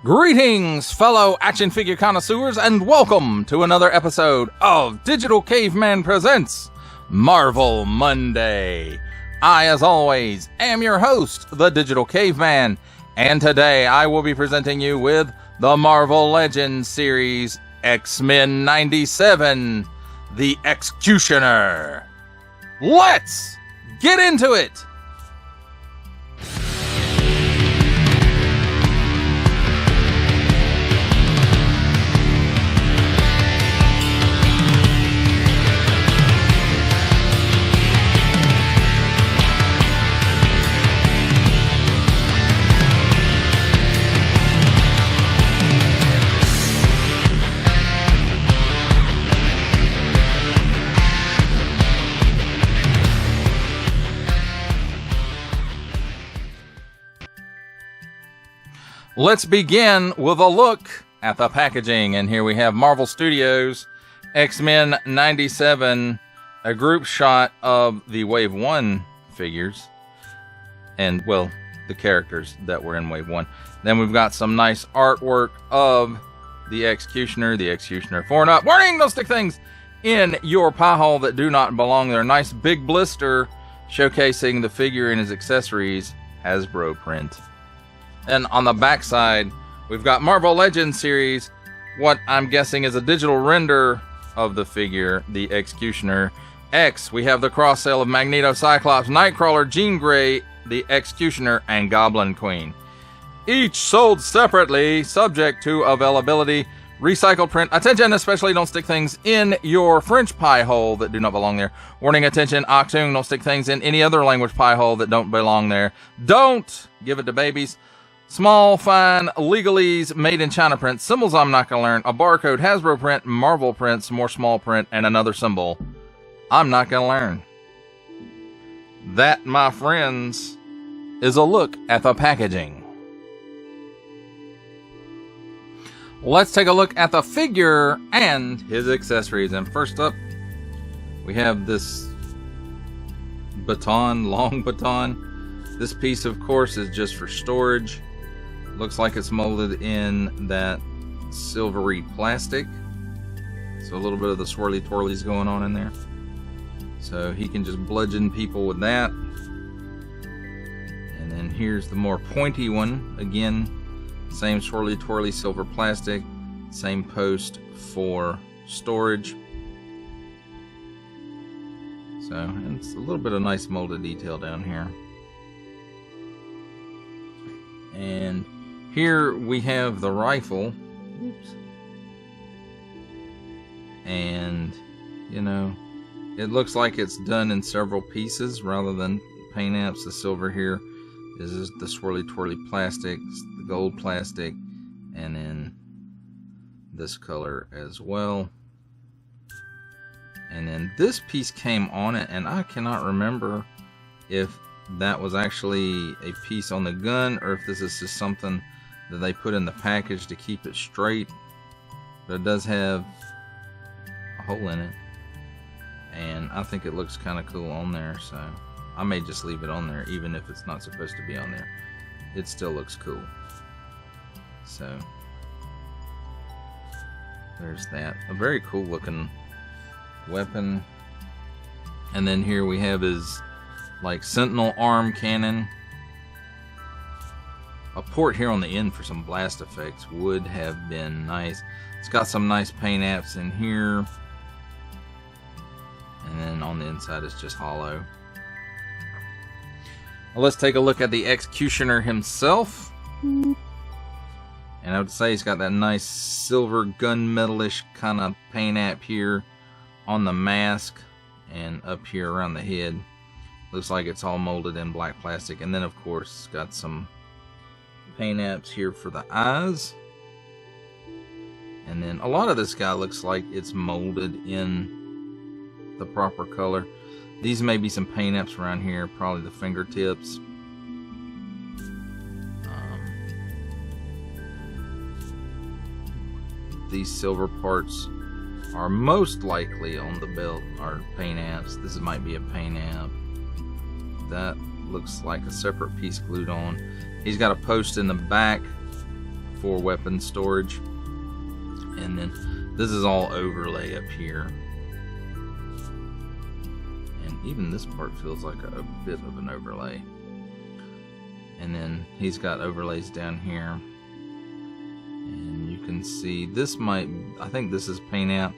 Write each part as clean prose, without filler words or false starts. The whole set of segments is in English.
Greetings, fellow action figure connoisseurs, and welcome to another episode of Digital Caveman Presents Marvel Monday. I, as always, am your host, the Digital Caveman, and today I will be presenting you with the Marvel Legends Series X-Men 97, the X-Cutioner. Let's get into it! Let's begin with a look at the packaging, and here we have Marvel Studios X-Men 97, a group shot of the Wave 1 figures, and, well, the characters that were in Wave 1. Then we've got some nice artwork of the X-Cutioner 4 and up. Warning, don't stick things in your pie hole that do not belong there. Nice big blister showcasing the figure and his accessories, Hasbro print. And on the back side, we've got Marvel Legends Series, what I'm guessing is a digital render of the figure, the X-Cutioner X. We have the cross sale of Magneto, Cyclops, Nightcrawler, Jean Grey, the X-Cutioner, and Goblin Queen. Each sold separately, subject to availability. Recycled print. Attention, especially don't stick things in your French pie hole that do not belong there. Warning, attention, Achtung, don't stick things in any other language pie hole that don't belong there. Don't give it to babies. Small, fine, legalese, made in China print, symbols I'm not going to learn, a barcode, Hasbro print, Marvel print, some more small print, and another symbol I'm not going to learn. That, my friends, is a look at the packaging. Let's take a look at the figure and his accessories. And first up, we have this baton, long baton. This piece, of course, is just for storage. Looks like it's molded in that silvery plastic. So a little bit of the swirly twirlies going on in there. So he can just bludgeon people with that. And then here's the more pointy one. Again, same swirly twirly silver plastic. Same post for storage. So, and it's a little bit of nice molded detail down here. And here we have the rifle. Oops. And, you know, it looks like it's done in several pieces rather than paint apps. The silver here is the swirly twirly plastic, the gold plastic, and then this color as well. And then this piece came on it, and I cannot remember if that was actually a piece on the gun or if this is just something that they put in the package to keep it straight. But it does have a hole in it, and I think it looks kind of cool on there, so I may just leave it on there even if it's not supposed to be on there. It still looks cool. So there's that. A very cool looking weapon. And then here we have his like sentinel arm cannon. A port here on the end for some blast effects would have been nice. It's got some nice paint apps in here. And then on the inside it's just hollow. Well, let's take a look at the X-Cutioner himself. And I would say he's got that nice silver gunmetal-ish kind of paint app here on the mask and up here around the head. Looks like it's all molded in black plastic. And then, of course, it's got some paint apps here for the eyes. And then a lot of this guy looks like it's molded in the proper color. These may be some paint apps around here, probably the fingertips. These silver parts are most likely on the belt are paint apps. This might be a paint app. That looks like a separate piece glued on. He's got a post in the back for weapon storage, and then this is all overlay up here. And even this part feels like a bit of an overlay. And then he's got overlays down here. And you can see this might, I think this is paint out,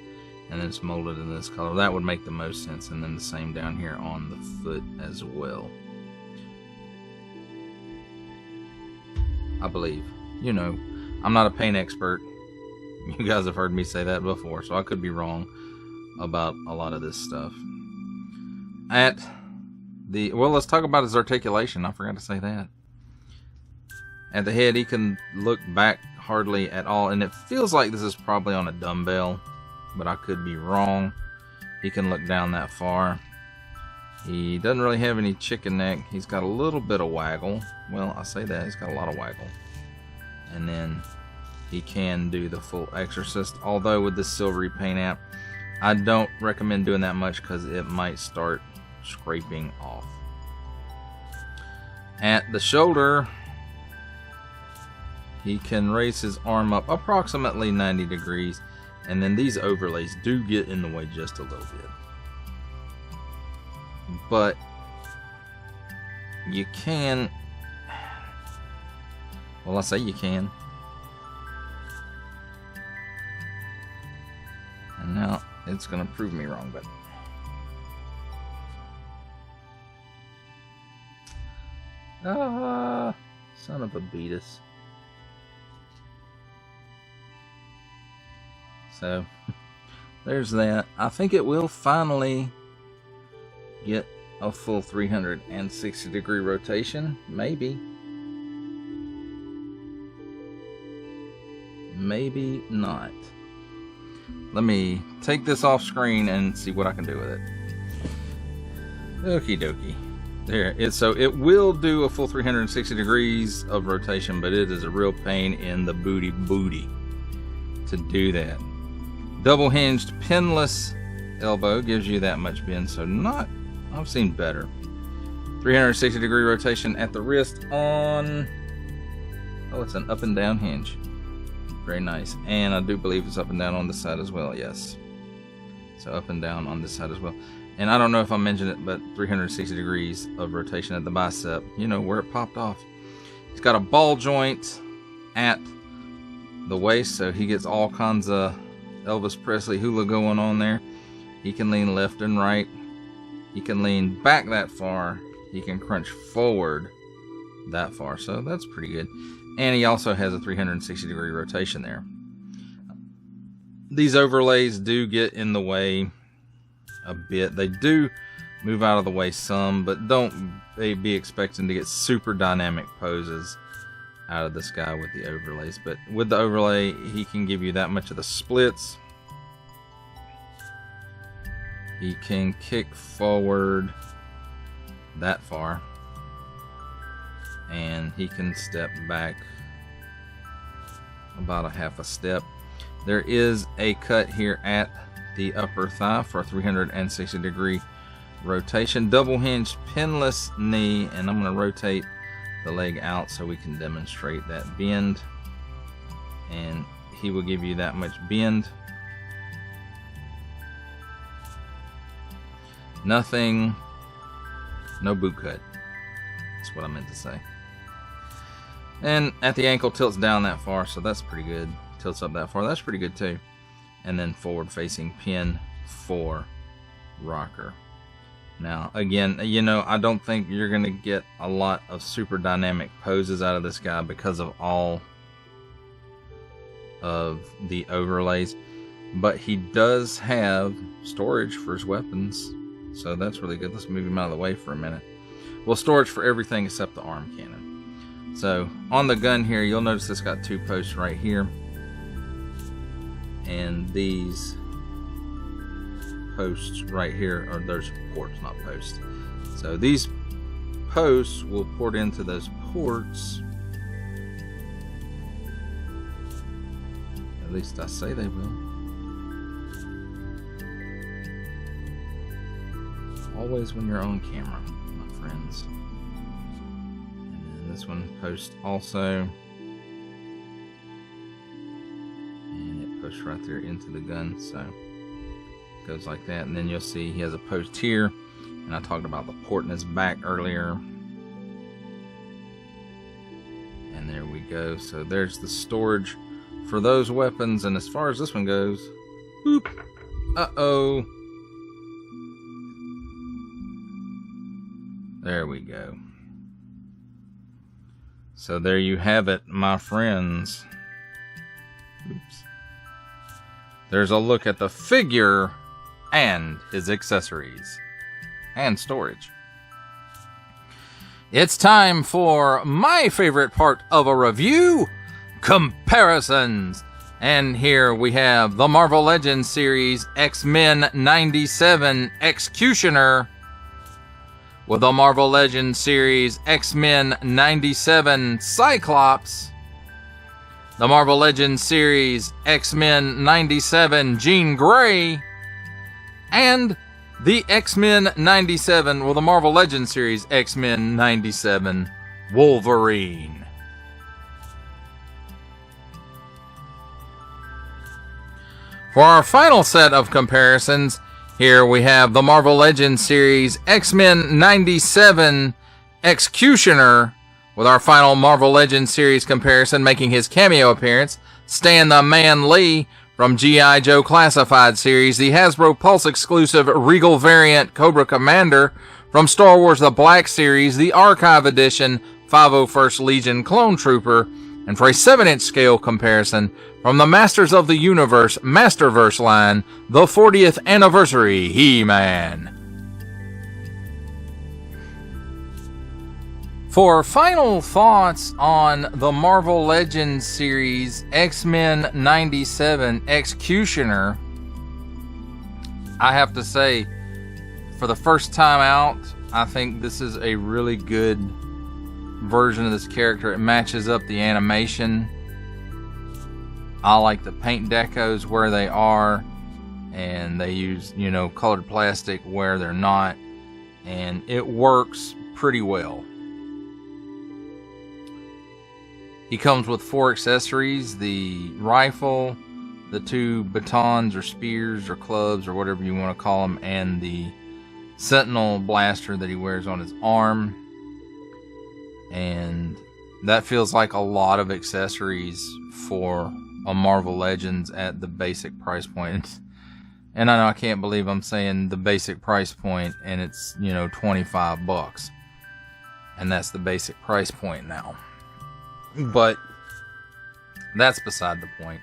and then it's molded in this color. That would make the most sense. And then the same down here on the foot as well, I believe. You know, I'm not a paint expert. You guys have heard me say that before, so I could be wrong about a lot of this stuff. Well, let's talk about his articulation. I forgot to say that. At the head, he can look back hardly at all, and it feels like this is probably on a dumbbell, but I could be wrong. He can look down that far. He doesn't really have any chicken neck. He's got a little bit of waggle. Well, I say that, he's got a lot of waggle. And then he can do the full Exorcist, although with this silvery paint app, I don't recommend doing that much because it might start scraping off. At the shoulder, he can raise his arm up approximately 90 degrees, and then these overlays do get in the way just a little bit. But you can, well, I say you can. And now it's going to prove me wrong, but son of a beatus. So there's that. I think it will finally get a full 360 degree rotation. Maybe. Maybe not. Let me take this off screen and see what I can do with it. Okie dokie. There it is. So it will do a full 360 degrees of rotation, but it is a real pain in the booty to do that. Double hinged pinless elbow gives you that much bend, so not, I've seen better. 360 degree rotation at the wrist on, oh, it's an up and down hinge. Very nice. And I do believe it's up and down on this side as well, yes. So up and down on this side as well. And I don't know if I mentioned it, but 360 degrees of rotation at the bicep, you know, where it popped off. He's got a ball joint at the waist, so he gets all kinds of Elvis Presley hula going on there. He can lean left and right. He can lean back that far. He can crunch forward that far, so that's pretty good. And he also has a 360 degree rotation there. These overlays do get in the way a bit. They do move out of the way some, but don't be expecting to get super dynamic poses out of this guy with the overlays. But with the overlay, he can give you that much of the splits. He can kick forward that far, and he can step back about a half a step. There is a cut here at the upper thigh for a 360 degree rotation. Double hinged pinless knee, and I'm going to rotate the leg out so we can demonstrate that bend, and he will give you that much bend. Nothing, no boot cut. That's what I meant to say. And at the ankle, tilts down that far, so that's pretty good. Tilts up that far, that's pretty good too. And then forward facing pin for rocker. Now, again, you know, I don't think you're going to get a lot of super dynamic poses out of this guy because of all of the overlays. But he does have storage for his weapons, so that's really good. Let's move him out of the way for a minute. Well, storage for everything except the arm cannon. So on the gun here, you'll notice it's got two posts right here. And these posts right here, or there's ports, not posts. So these posts will port into those ports. At least I say they will. Always when you're on camera, my friends. This one posts also. And it posts right there into the gun, so it goes like that. And then you'll see he has a post here. And I talked about the port in his back earlier. And there we go. So there's the storage for those weapons. And as far as this one goes, boop, uh-oh. There we go. So there you have it, my friends. Oops. There's a look at the figure and his accessories and storage. It's time for my favorite part of a review, comparisons. And here we have the Marvel Legends Series X-Men 97 X-Cutioner with the Marvel Legends Series X-Men 97 Cyclops, the Marvel Legends Series X-Men 97 Jean Grey, and the X-Men 97, well, the Marvel Legends Series X-Men 97 Wolverine. For our final set of comparisons, here we have the Marvel Legends Series X-Men 97 X-Cutioner, with our final Marvel Legends Series comparison making his cameo appearance, Stan the Man Lee from G.I. Joe Classified Series, the Hasbro Pulse exclusive Regal variant Cobra Commander from Star Wars The Black Series, the Archive Edition 501st Legion Clone Trooper, and for a 7-inch scale comparison, from the Masters of the Universe Masterverse line, the 40th Anniversary He-Man. For final thoughts on the Marvel Legends Series X-Men 97 X-Cutioner, I have to say, for the first time out, I think this is a really good version of this character. It matches up the animation. I like the paint decos where they are, and they use, you know, colored plastic where they're not, and it works pretty well. He comes with 4 accessories: the rifle, the 2 batons or spears or clubs or whatever you want to call them, and the Sentinel blaster that he wears on his arm. And that feels like a lot of accessories for a Marvel Legends at the basic price point. And I know I can't believe I'm saying the basic price point, and it's, you know, $25. And that's the basic price point now. But that's beside the point.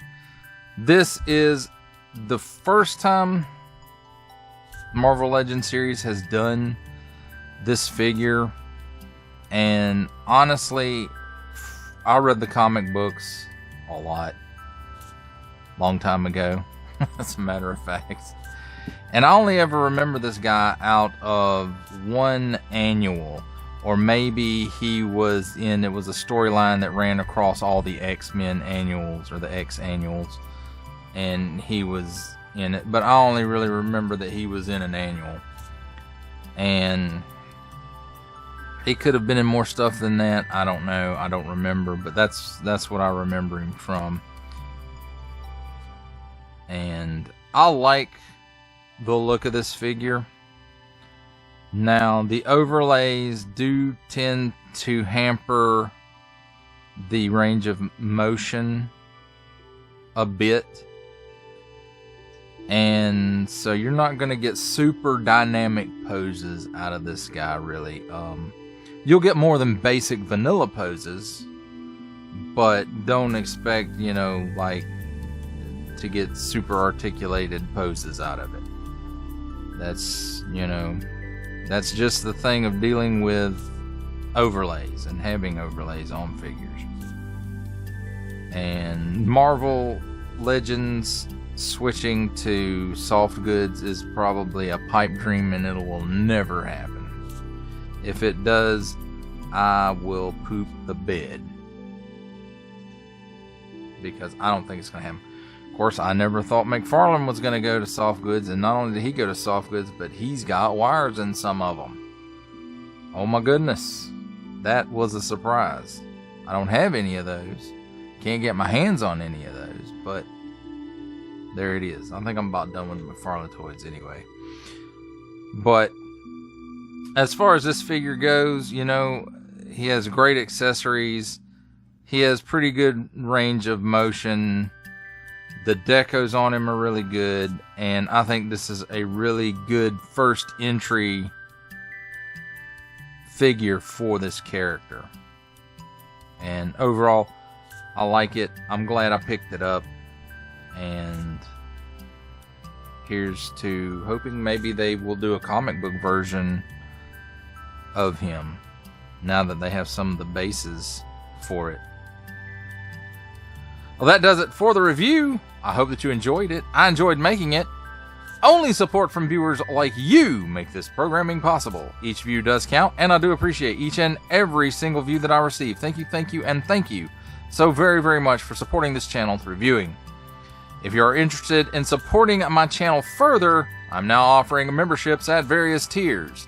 This is the first time Marvel Legends series has done this figure. And honestly, I read the comic books a lot. Long time ago, as a matter of fact. And I only ever remember this guy out of one annual. Or maybe he was in, it was a storyline that ran across all the X-Men annuals, or the X annuals. And he was in it. But I only really remember that he was in an annual. And he could have been in more stuff than that. I don't know. I don't remember. But that's what I remember him from. And I like the look of this figure. Now, the overlays do tend to hamper the range of motion a bit. And so you're not going to get super dynamic poses out of this guy, really. You'll get more than basic vanilla poses, but don't expect, you know, like, to get super articulated poses out of it. That's, you know, that's just the thing of dealing with overlays and having overlays on figures. And Marvel Legends switching to soft goods is probably a pipe dream, and it will never happen. If it does, I will poop the bed, because I don't think it's going to happen. Of course, I never thought McFarlane was going to go to soft goods, and not only did he go to soft goods, but he's got wires in some of them. Oh my goodness. That was a surprise. I don't have any of those. Can't get my hands on any of those, but there it is. I think I'm about done with McFarlane toys anyway. But as far as this figure goes, you know, he has great accessories. He has pretty good range of motion. The decos on him are really good. And I think this is a really good first entry figure for this character. And overall, I like it. I'm glad I picked it up. And here's to hoping maybe they will do a comic book version of him now that they have some of the bases for it. Well, that does it for the review. I hope that you enjoyed it. I enjoyed making it. Only support from viewers like you make this programming possible. Each view does count, and I do appreciate each and every single view that I receive. Thank you, and thank you so very, very much for supporting this channel through viewing. If you are interested in supporting my channel further, I'm now offering memberships at various tiers.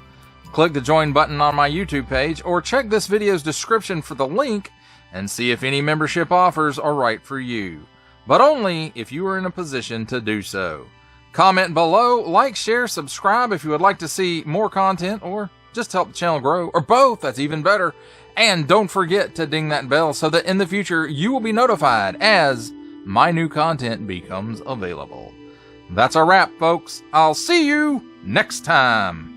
Click the join button on my YouTube page, or check this video's description for the link and see if any membership offers are right for you. But only if you are in a position to do so. Comment below, like, share, subscribe if you would like to see more content or just help the channel grow, or both, that's even better. And don't forget to ding that bell so that in the future you will be notified as my new content becomes available. That's a wrap, folks. I'll see you next time.